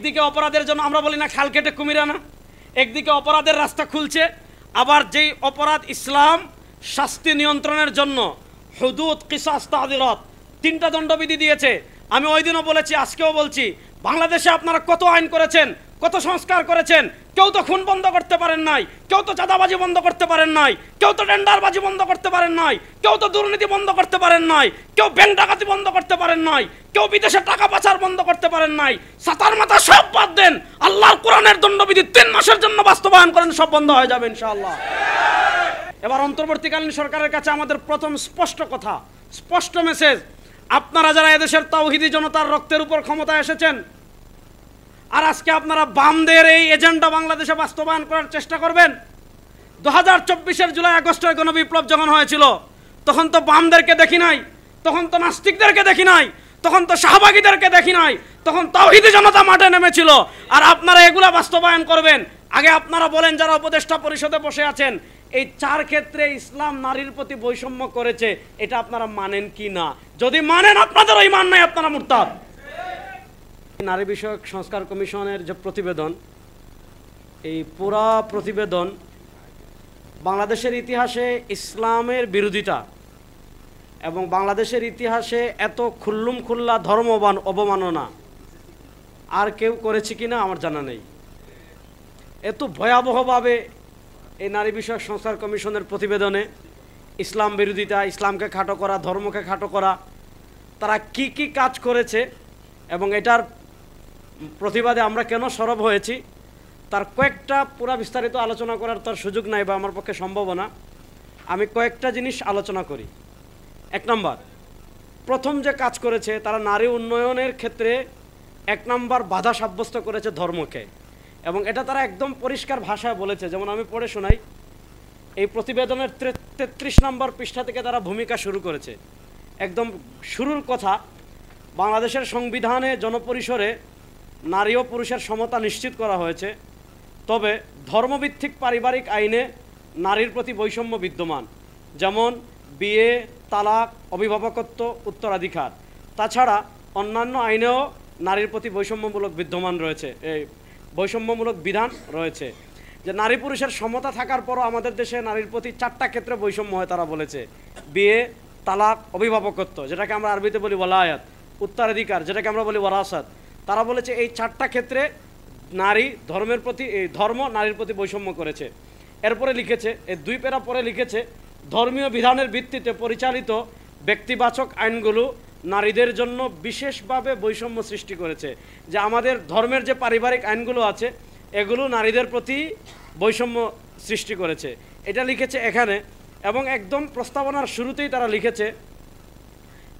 একদিকে অপরাধের জন্য আমরা বলি না খাল কেটে কুমির আনা, একদিকে অপরাধের রাস্তা খুলছে, আবার যেই অপরাধ ইসলাম শাস্তি নিয়ন্ত্রণের জন্য হুদুদ, কিসাস, তা'যীরাত 3টা দণ্ডবিধি দিয়েছে। আমি ওই দিনও বলেছি, আজকেও বলছি, বাংলাদেশে আপনারা কত আইন করেছেন, কত সংস্কার করেছেন, কেউ তো খুন বন্ধ করতে পারেন নাই, কেউ তো চাঁদাবাজি বন্ধ করতে পারেন নাই, কেউ তো টেন্ডারবাজি বন্ধ করতে পারেন নাই, কেউ তো দুর্নীতি বন্ধ করতে পারেন নাই, কেউ ব্যাংক ডাকাতি বন্ধ করতে পারেন নাই, কেউ বিদেশে টাকা পাচার বন্ধ করতে পারেন নাই। সাতার মাথা সব বাদ দেন, আল্লাহর কোরআনের দণ্ডবিধি 3 মাসের জন্য বাস্তবায়ন করেন, সব বন্ধ হয়ে যাবে ইনশাআল্লাহ। এবার অন্তর্বর্তীকালীন সরকারের কাছে আমাদের প্রথম স্পষ্ট কথা, স্পষ্ট মেসেজ, আপনারা যারা এদেশের তাওহীদি জনতার রক্তের উপর ক্ষমতায় এসেছেন, আর আজকে আপনারা বামদের এই এজেন্ডা বাংলাদেশে বাস্তবায়ন করার চেষ্টা করবেন। 2024-এর জুলাই আগস্টের গণবিপ্লব যখন হয়েছিল, তখন তো বামদেরকে দেখি নাই, তখন তো নাস্তিকদেরকে দেখি নাই, তখন তো শাহবাগীদেরকে দেখি নাই, তখন তাওহীদি জনতা মাঠে নেমেছিল। আর আপনারা এগুলা বাস্তবায়ন করবেন। আগে আপনারা বলেন, যারা উপদেষ্টা পরিষদে বসে আছেন, এই 4 ক্ষেত্রে ইসলাম নারীর প্রতি বৈষম্য করেছে, এটা আপনারা মানেন কি না? যদি মানেন, আপনাদেরও ঈমান নাই, আপনারা মুরতাদ। নারী বিষয়ক সংস্কার কমিশনের যে প্রতিবেদন, এই পুরা প্রতিবেদন বাংলাদেশের ইতিহাসে ইসলামের বিরোধিতা এবং বাংলাদেশের ইতিহাসে এত খুল্লুম খুল্লা ধর্ম অবমাননা আর কেউ করেছে কিনা আমার জানা নেই। এত ভয়াবহভাবে এই নারী বিষয়ক সংস্কার কমিশনের প্রতিবেদনে ইসলাম বিরোধিতা, ইসলামকে খাটো করা, ধর্মকে খাটো করা, তারা কি কি কাজ করেছে এবং এটার প্রতিবাদে আমরা কেন সরব হয়েছি, তার কয়েকটা পুরা বিস্তারিত আলোচনা করার তার সুযোগ নাই বা আমার পক্ষে সম্ভব না। আমি কয়েকটা জিনিস আলোচনা করি। 1 নম্বর, প্রথম যে কাজ করেছে, তারা নারী উন্নয়নের ক্ষেত্রে 1 নম্বর বাধা সাব্যস্ত করেছে ধর্মকে, এবং এটা তারা একদম পরিষ্কার ভাষায় বলেছে। যেমন আমি পড়ে শোনাই, এই প্রতিবেদনের 33 নম্বর পৃষ্ঠা থেকে তারা ভূমিকা শুরু করেছে। একদম শুরুর কথা, বাংলাদেশের সংবিধানে জনপরিসরে নারী ও পুরুষের সমতা নিশ্চিত করা হয়েছে, তবে ধর্মভিত্তিক পারিবারিক আইনে নারীর প্রতি বৈষম্য বিদ্যমান, যেমন বিয়ে, তালাক, অভিভাবকত্ব, উত্তরাধিকার। তাছাড়া অন্যান্য আইনেও নারীর প্রতি বৈষম্যমূলক বিদ্যমান রয়েছে, এই বৈষম্যমূলক বিধান রয়েছে। যে নারী পুরুষের সমতা থাকার পরও আমাদের দেশে নারীর প্রতি 4টা ক্ষেত্রে বৈষম্য হয়, তারা বলেছে। বিয়ে, তালাক, অভিভাবকত্ব, যেটাকে আমরা আরবিতে বলি ওয়ালায়াত, উত্তরাধিকার, যেটাকে আমরা বলি ওয়ারাসাত। তারা বলেছে এই 4টা ক্ষেত্রে নারী ধর্মের প্রতি, এই ধর্ম নারীর প্রতি বৈষম্য করেছে। এরপরে লিখেছে, এই 2 প্যারা পরে লিখেছে, ধর্মীয় বিধানের ভিত্তিতে পরিচালিত ব্যক্তিবাচক আইনগুলো নারীদের জন্য বিশেষভাবে বৈষম্য সৃষ্টি করেছে। যে আমাদের ধর্মের যে পারিবারিক আইনগুলো আছে, এগুলো নারীদের প্রতি বৈষম্য সৃষ্টি করেছে, এটা লিখেছে এখানে। এবং একদম প্রস্তাবনার শুরুতেই তারা লিখেছে,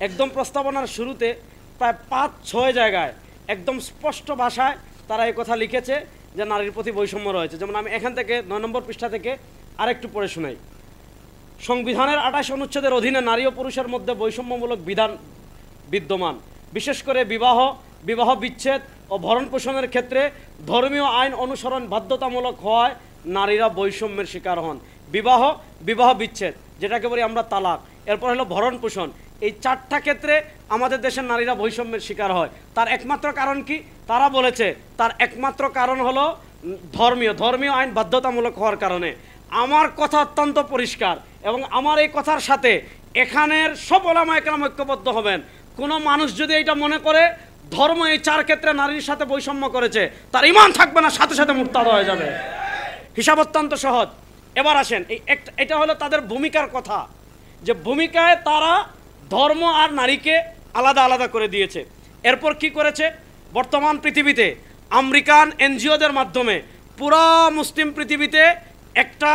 একদম প্রস্তাবনার শুরুতে প্রায় 5-6 জায়গায় একদম স্পষ্ট ভাষায় তারা এই কথা লিখেছে যে নারীর প্রতি বৈষম্য রয়েছে। যেমন আমি এখান থেকে 9 নম্বর পৃষ্ঠা থেকে আরেকটু পড়ে শোনাই। সংবিধানের 28 অনুচ্ছেদের অধীনে নারী ও পুরুষের মধ্যে বৈষম্যমূলক বিধান বিদ্যমান, বিশেষ করে বিবাহ বিচ্ছেদ ও ভরণ পোষণের ক্ষেত্রে ধর্মীয় আইন অনুসরণ বাধ্যতামূলক হওয়ায় নারীরা বৈষম্যের শিকার হন। বিবাহ বিচ্ছেদ, যেটাকে বলি আমরা তালাক, এরপর হলো ভরণ পোষণ, এই 4টা ক্ষেত্রে আমাদের দেশের নারীরা বৈষম্যের শিকার হয়। তার একমাত্র কারণ কি? তারা বলেছে তার একমাত্র কারণ হলো ধর্মীয় আইন বাধ্যতামূলক হওয়ার কারণে। আমার কথা অত্যন্ত পরিষ্কার, এবং আমার এই কথার সাথে এখানের সব ওলামা একরাম ঐক্যবদ্ধ হবেন। কোনো মানুষ যদি এটা মনে করে ধর্ম এই 4 ক্ষেত্রে নারীর সাথে বৈষম্য করেছে, তার ঈমান থাকবে না, সাথে সাথে মুরতাদ হয়ে যাবে। হিসাব অত্যন্ত সহজ। এবার আসেন, এটা হলো তাদের ভূমিকার কথা, যে ভূমিকায় তারা ধর্ম আর নারীকে আলাদা আলাদা করে দিয়েছে। এরপর কি করেছে? বর্তমান পৃথিবীতে আমেরিকান এনজিওদের মাধ্যমে পুরা মুসলিম পৃথিবীতে একটা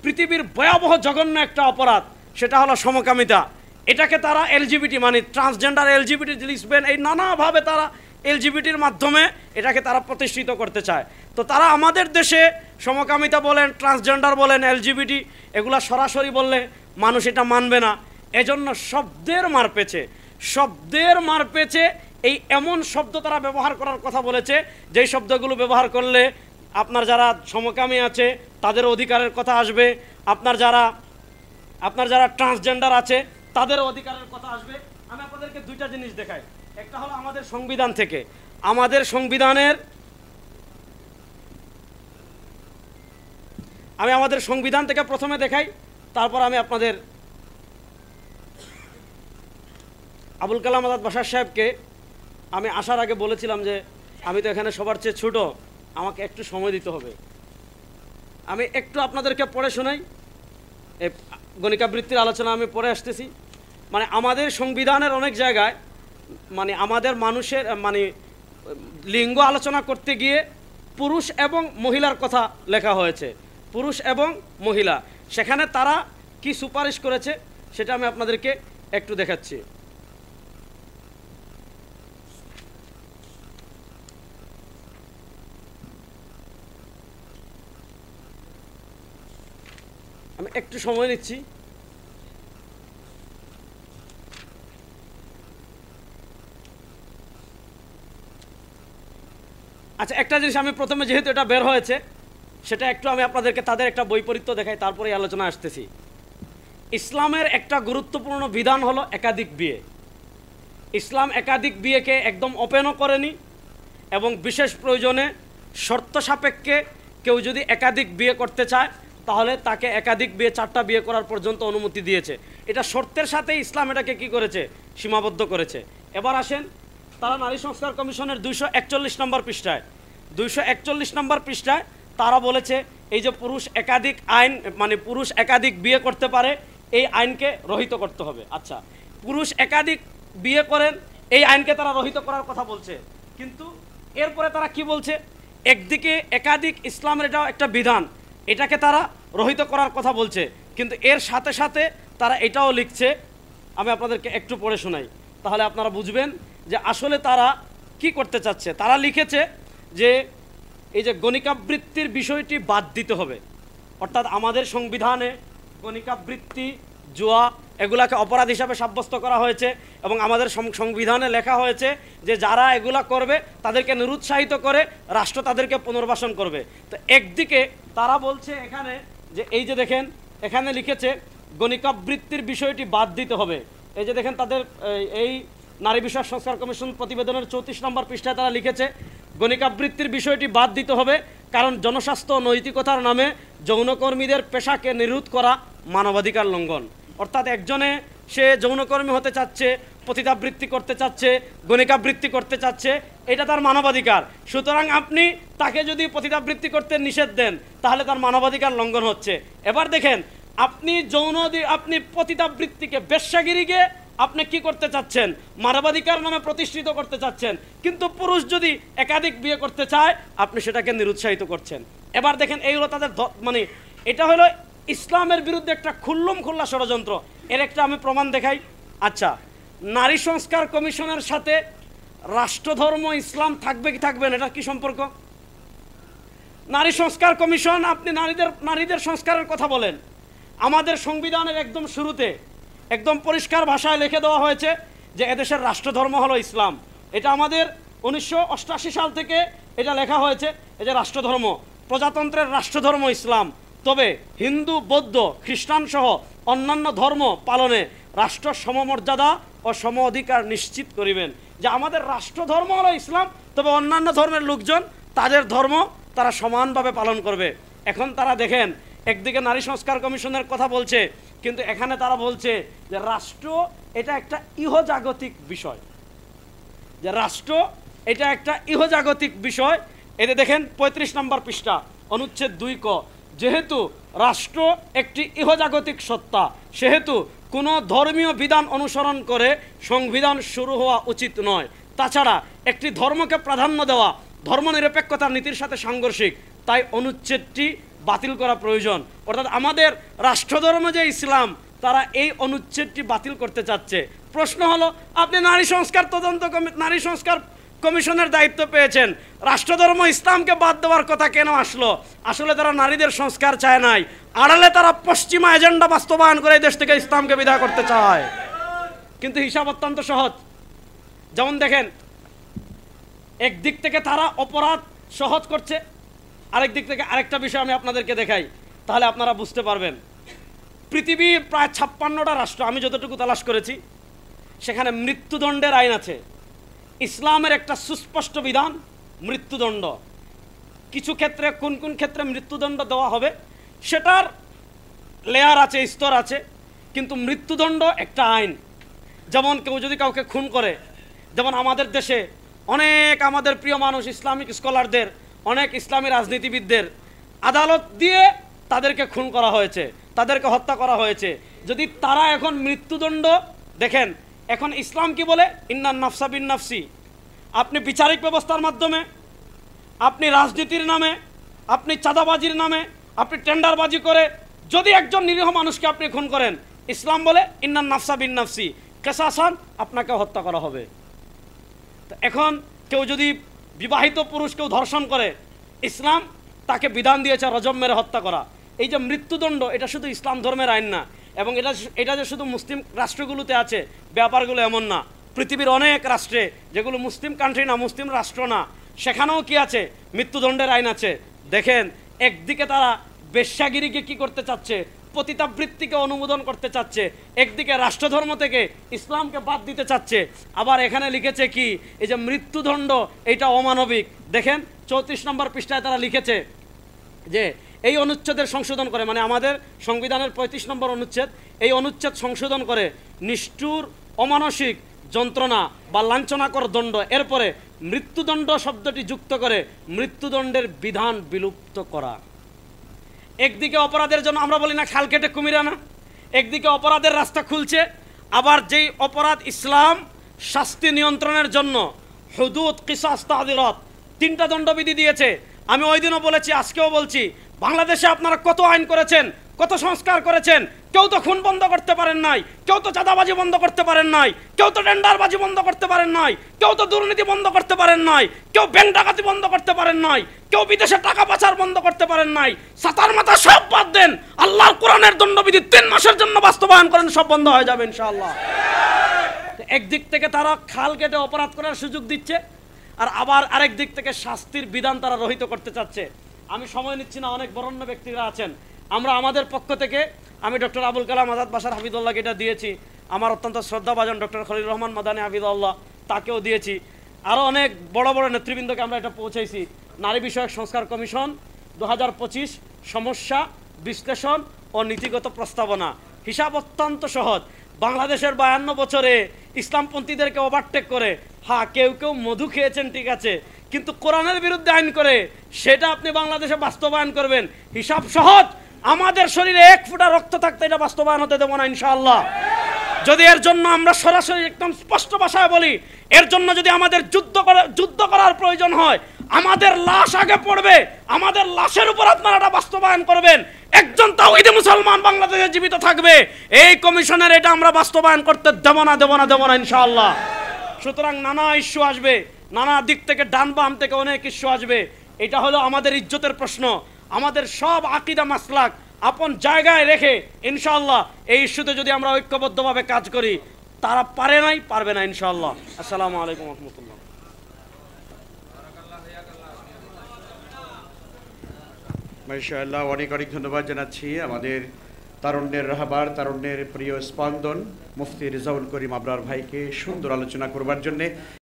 পৃথিবীর ভয়াবহ জঘন্য একটা অপরাধ, সেটা হলো সমকামিতা। এটাকে তারা এলজিবিটি ট্রান্সজেন্ডার, এলজিবিটি, লিসবেন, এই নানাভাবে তারা এলজিবিটির মাধ্যমে এটাকে তারা প্রতিষ্ঠিত করতে চায়। তো তারা আমাদের দেশে সমকামিতা বলেন, ট্রান্সজেন্ডার বলেন, এলজিবিটি, এগুলা সরাসরি বললে মানুষ এটা মানবে না। এজন্য শব্দের মার পেছে এই এমন শব্দ তারা ব্যবহার করার কথা বলেছে, যেই শব্দগুলো ব্যবহার করলে আপনার যারা সমকামী আছে তাদের অধিকারের কথা আসবে, আপনার যারা ট্রান্সজেন্ডার আছে তাদের অধিকারের কথা আসবে। আমি আপনাদেরকে 2টা জিনিস দেখাই। একটা হলো আমাদের সংবিধান থেকে, আমাদের সংবিধানের আমি আমাদের সংবিধান থেকে প্রথমে দেখাই, তারপর আমি আপনাদের আবুল কালাম আজাদ বাশার সাহেবকে আমি আসার আগে বলেছিলাম যে আমি তো এখানে সবার চেয়ে ছোট, আমাকে একটু সময় দিতে হবে। আমি একটু আপনাদেরকে পড়ে শোনাই। এই গণিকাবৃত্তির আলোচনা আমি পরে আসতেছি। মানে আমাদের সংবিধানের অনেক জায়গায় মানে আমাদের মানুষের মানে লিঙ্গ আলোচনা করতে গিয়ে পুরুষ এবং মহিলার কথা লেখা হয়েছে, পুরুষ এবং মহিলা। সেখানে তারা কি সুপারিশ করেছে সেটা আমি আপনাদেরকে একটু দেখাচ্ছি। আমি একটু সময় নিচ্ছি। আচ্ছা, একটা জিনিস আমি প্রথমে যেহেতু এটা বের হয়েছে সেটা একটু আমি আপনাদেরকে তাদের একটা বৈপরীত্য দেখাই, তারপরে আলোচনা আসতেছি। ইসলামের একটা গুরুত্বপূর্ণ বিধান হলো একাধিক বিয়ে। ইসলাম একাধিক বিয়েকে একদম ওপেনও করেনি এবং বিশেষ প্রয়োজনে শর্ত সাপেক্ষে কেউ যদি একাধিক বিয়ে করতে চায় তাহলে তাকে একাধিক বিয়ে 4টা বিয়ে করার পর্যন্ত অনুমতি দিয়েছে। এটা শর্তের সাথে ইসলাম এটাকে কি করেছে, সীমাবদ্ধ করেছে। এবার আসেন, তারা নারী সংস্কার কমিশনের 241 নম্বর পৃষ্ঠায় 241 নম্বর পৃষ্ঠায় তারা বলেছে এই যে পুরুষ একাধিক আইন মানে পুরুষ একাধিক বিয়ে করতে পারে এই আইনকে রহিত করতে হবে। আচ্ছা, পুরুষ একাধিক বিয়ে করেন এই আইনকে তারা রহিত করার কথা বলছে, কিন্তু এরপরে তারা কি বলছে, একদিকে একাধিক ইসলামের এটাও একটা বিধান, এটাকে তারা রহিত করার কথা বলছে, কিন্তু এর সাথে সাথে তারা এটাও লিখছে। আমি আপনাদেরকে একটু পড়ে শোনাই, তাহলে আপনারা বুঝবেন যে আসলে তারা কি করতে চাচ্ছে। তারা লিখেছে যে এই যে গণিকাবৃত্তির বিষয়টি বাদ দিতে হবে, অর্থাৎ আমাদের সংবিধানে গণিকাবৃত্তি, জুয়া এগুলাকে অপরাধ হিসাবে সাব্যস্ত করা হয়েছে এবং আমাদের সংবিধানে লেখা হয়েছে যে যারা এগুলা করবে তাদেরকে নিরুৎসাহিত করে রাষ্ট্র তাদেরকে পুনর্বাসন করবে। তো একদিকে তারা বলছে এখানে যে এই যে দেখেন এখানে লিখেছে গণিকাবৃত্তির বিষয়টি বাদ দিতে হবে। এই যে দেখেন তাদের এই নারী বিষয়ক সংস্কার কমিশন প্রতিবেদনের 34 নম্বর পৃষ্ঠায় তারা লিখেছে গণিকাবৃত্তির বিষয়টি বাদ দিতে হবে কারণ জনস্বাস্থ্য নৈতিকতার নামে যৌনকর্মীদের পেশাকে নিরোধ করা মানবাধিকার লঙ্ঘন। অর্থাৎ একজনে সে যৌনকর্মী হতে চাচ্ছে, পতিতাবৃত্তি করতে চাচ্ছে, গণিকাবৃত্তি করতে চাচ্ছে, এটা তার মানবাধিকার। সুতরাং আপনি তাকে যদি পতিতাবৃত্তি করতে নিষেধ দেন তাহলে তার মানবাধিকার লঙ্ঘন হচ্ছে। এবার দেখেন আপনি পতিতাবৃত্তিকে, বেশ্যাগিরিকে আপনি কি করতে চাচ্ছেন, মানবাধিকার নামে প্রতিষ্ঠিত করতে চাচ্ছেন, কিন্তু পুরুষ যদি একাধিক বিয়ে করতে চায় আপনি সেটাকে নিরুৎসাহিত করছেন। এবার দেখেন এইগুলো তাদের মানে এটা হলো ইসলামের বিরুদ্ধে একটা খুল্লুম খুল্লা ষড়যন্ত্র। এর একটা আমি প্রমাণ দেখাই। আচ্ছা, নারী সংস্কার কমিশনের সাথে রাষ্ট্রধর্ম ইসলাম থাকবে কি থাকবে না, এটা কি সম্পর্ক? নারী সংস্কার কমিশন, আপনি নারীদের সংস্কারের কথা বলেন, আমাদের সংবিধানের একদম শুরুতে একদম পরিষ্কার ভাষায় লিখে দেওয়া হয়েছে যে এদেশের রাষ্ট্রধর্ম হলো ইসলাম। এটা আমাদের 1988 সাল থেকে এটা লেখা হয়েছে, এই যে রাষ্ট্রধর্ম, প্রজাতন্ত্রের রাষ্ট্রধর্ম ইসলাম, তবে হিন্দু, বৌদ্ধ, খ্রিস্টান সহ অন্যান্য ধর্ম পালনে রাষ্ট্র সমমর্যাদা ও সম অধিকার নিশ্চিত করিবেন। যে আমাদের রাষ্ট্রধর্ম হলো ইসলাম, তবে অন্যান্য ধর্মের লোকজন তাদের ধর্ম তারা সমানভাবে পালন করবে। এখন তারা দেখেন একদিকে নারী সংস্কার কমিশনের কথা বলছে, কিন্তু এখানে তারা বলছে যে রাষ্ট্র এটা একটা ইহজাগতিক বিষয়, যে রাষ্ট্র এটা একটা ইহজাগতিক বিষয়। এতে দেখেন 35 নম্বর পৃষ্ঠা অনুচ্ছেদ 2 ক, যেহেতু রাষ্ট্র একটি ইহজাগতিক সত্তা সেহেতু কোনো ধর্মীয় বিধান অনুসরণ করে সংবিধান শুরু হওয়া উচিত নয়। তাছাড়া একটি ধর্মকে প্রাধান্য দেওয়া ধর্মনিরপেক্ষতার নীতির সাথে সাংঘর্ষিক, তাই অনুচ্ছেদটি বাতিল করা প্রয়োজন। অর্থাৎ আমাদের রাষ্ট্রধর্ম যে ইসলাম, তারা এই অনুচ্ছেদটি বাতিল করতে চাচ্ছে। প্রশ্ন হলো, আপনি নারী সংস্কার কমিশনের দায়িত্ব পেয়েছেন, রাষ্ট্রধর্ম ইসলামকে বাদ দেওয়ার কথা কেন আসলো? আসলে তারা নারীদের সংস্কার চায় নাই, আড়ালে তারা পশ্চিমা এজেন্ডা বাস্তবায়ন করে এই দেশ থেকে ইসলামকে বিদায় করতে চায়। কিন্তু হিসাব অত্যন্ত সহজ। যেমন দেখেন, একদিক থেকে তারা অপরাধ সহজ করছে, আরেক দিক থেকে আরেকটা বিষয় আমি আপনাদেরকে দেখাই, তাহলে আপনারা বুঝতে পারবেন। পৃথিবীর প্রায় 56টা রাষ্ট্র আমি যতটুকু তালাশ করেছি সেখানে মৃত্যুদণ্ডের আইন আছে। ইসলামের একটা সুস্পষ্ট বিধান মৃত্যুদণ্ড। কিছু ক্ষেত্রে কোন কোন ক্ষেত্রে মৃত্যুদণ্ড দেওয়া হবে সেটার লেয়ার আছে, স্তর আছে, কিন্তু মৃত্যুদণ্ড একটা আইন। যেমন কেউ যদি কাউকে খুন করে, যেমন আমাদের দেশে অনেক আমাদের প্রিয় মানুষ ইসলামিক স্কলারদের, অনেক ইসলামী রাজনীতিবিদদের আদালত দিয়ে তাদেরকে খুন করা হয়েছে, তাদেরকে হত্যা করা হয়েছে। যদি তারা এখন মৃত্যুদণ্ড দেখেন, এখন ইসলাম কি বলে, ইন্নান নাফসা বিন নাফসি। আপনি বিচারিক ব্যবস্থার মাধ্যমে, আপনি রাজনীতির নামে, আপনি চাঁদাবাজির নামে, আপনি টেন্ডারবাজি করে যদি একজন নিরীহ মানুষকে আপনি খুন করেন, ইসলাম বলে ইন্নান নাফসা বিন নাফসি, কেসাসান, আপনাকে হত্যা করা হবে। তো এখন কেউ যদি বিবাহিত পুরুষ কেউ ধর্ষণ করে, ইসলাম তাকে বিধান দিয়েছে রজম মেরে হত্যা করা। এই যে মৃত্যুদণ্ড, এটা শুধু ইসলাম ধর্মের আইন না, এবং এটা যে শুধু মুসলিম রাষ্ট্রগুলোতে আছে ব্যাপারগুলো এমন না। পৃথিবীর অনেক রাষ্ট্রে, যেগুলো মুসলিম কান্ট্রি না, মুসলিম রাষ্ট্র না, সেখানেও কি আছে, মৃত্যুদণ্ডের আইন আছে। দেখেন, একদিকে তারা বেশ্যাগিরিকে কি করতে চাচ্ছে, পতিতাবৃত্তিকে অনুমোদন করতে চাচ্ছে, একদিকে রাষ্ট্রধর্ম থেকে ইসলামকে বাদ দিতে চাচ্ছে। আবার এখানে লিখেছে কি, এই যে মৃত্যুদণ্ড এটা অমানবিক। দেখেন 34 নম্বর পৃষ্ঠায় তারা লিখেছে যে এই অনুচ্ছেদের সংশোধন করে, মানে আমাদের সংবিধানের 35 নম্বর অনুচ্ছেদ, এই অনুচ্ছেদ সংশোধন করে নিষ্ঠুর অমানসিক যন্ত্রণা বা লাঞ্ছনাকর দণ্ড, এরপরে মৃত্যুদণ্ড শব্দটি যুক্ত করে মৃত্যুদণ্ডের বিধান বিলুপ্ত করা। একদিকে অপরাধের জন্য আমরা বলি না খাল কেটে কুমির আনা, একদিকে অপরাধের রাস্তা খুলছে, আবার যেই অপরাধ ইসলাম শাস্তি নিয়ন্ত্রণের জন্য হুদুদ, কিসাস, তা'যীরাত 3টা দণ্ডবিধি দিয়েছে। আমি ওই দিনও বলেছি, আজকেও বলছি, বাংলাদেশে আপনারা কত আইন করেছেন, কত সংস্কার করেছেন, কেউ তো খুন বন্ধ করতে পারেন নাই, কেউ তো চাঁদাবাজি বন্ধ করতে পারেন নাই, কেউ তো টেন্ডারবাজি বন্ধ করতে পারেন নাই, কেউ তো দুর্নীতি বন্ধ করতে পারেন নাই, কেউ ব্যাংক ডাকাতি বন্ধ করতে পারেন নাই, কেউ বিদেশে টাকা পাচার বন্ধ করতে পারেন নাই। সাতার মাথা সব বাদ দেন, আল্লাহর কোরআনের দণ্ডবিধি 3 মাসের জন্য বাস্তবায়ন করেন, সব বন্ধ হয়ে যাবে ইনশাআল্লাহ। একদিক থেকে তারা খাল কেটে অপরাধ করার সুযোগ দিচ্ছে, আর আবার আরেক দিক থেকে শাস্তির বিধান তারা রহিত করতে চাচ্ছে। আমি সময় নিচ্ছি না, অনেক বরেণ্য ব্যক্তিরা আছেন। আমরা আমাদের পক্ষ থেকে, আমি ডক্টর আবুল কালাম আজাদ বাশার হাফিজুল্লাহকে এটা দিয়েছি, আমার অত্যন্ত শ্রদ্ধাভাজন ডক্টর খলিল রহমান মাদানী হাফিজুল্লাহ তাকেও দিয়েছি, আরও অনেক বড় বড় নেতৃবৃন্দকে আমরা এটা পৌঁছাইছি। নারী বিষয়ক সংস্কার কমিশন 2025 সমস্যা বিশ্লেষণ ও নীতিগত প্রস্তাবনা। হিসাব অত্যন্ত সহজ। বাংলাদেশের 52 বছরে ইসলামপন্থীদেরকে ওভারটেক করে, হ্যাঁ কেউ কেউ মধু খেয়েছেন ঠিক আছে, কিন্তু কোরআনের বিরুদ্ধে আইন করে সেটা আপনি বাংলাদেশে বাস্তবায়ন করবেন। হিসাব সহজ, আমাদের শরীরে 1 ফোঁটা রক্ত থাকতে এটা বাস্তবায়ন হতে দেব না ইনশাআল্লাহ। যদি এর জন্য আমরা সরাসরি একদম স্পষ্ট ভাষায় বলি, এর জন্য যদি আমাদের যুদ্ধ করার প্রয়োজন হয়, আমাদের লাশ আগে পড়বে, আমাদের লাশের উপর আপনারা এটা বাস্তবায়ন করবেন। একজন তাওহীদি মুসলমান বাংলাদেশে জীবিত থাকবে, এই কমিশনের এটা আমরা বাস্তবায়ন করতে দেব না ইনশাআল্লাহ। সুতরাং নানা ইস্যু আসবে, নানা দিক থেকে, ডান বাম থেকে অনেক ইস্যু আসবে। এটা হলো আমাদের ইজ্জতের প্রশ্ন। আমাদের সব আকীদা মাসলাক আপন জায়গায় রেখে ইনশাআল্লাহ এই ইস্যুতে যদি আমরা ঐক্যবদ্ধভাবে কাজ করি, তারা পারবে না ইনশাআল্লাহ। আসসালামু আলাইকুম ওয়া রাহমাতুল্লাহ। মাশাআল্লাহ, অনেক ধন্যবাদ জানাচ্ছি আমাদের তারুণ্যের রাহবার, তারুণ্যের প্রিয় স্পন্দন মুফতি রেজাউল করিম আবরার ভাইকে সুন্দর আলোচনা করবার জন্যে।